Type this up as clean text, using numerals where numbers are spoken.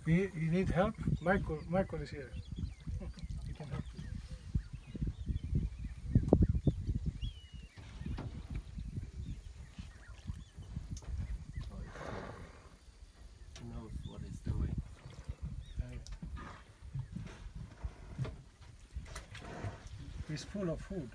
You need help? Michael is here. He can help you. Oh, it's good. He knows what he's doing. He's full of food.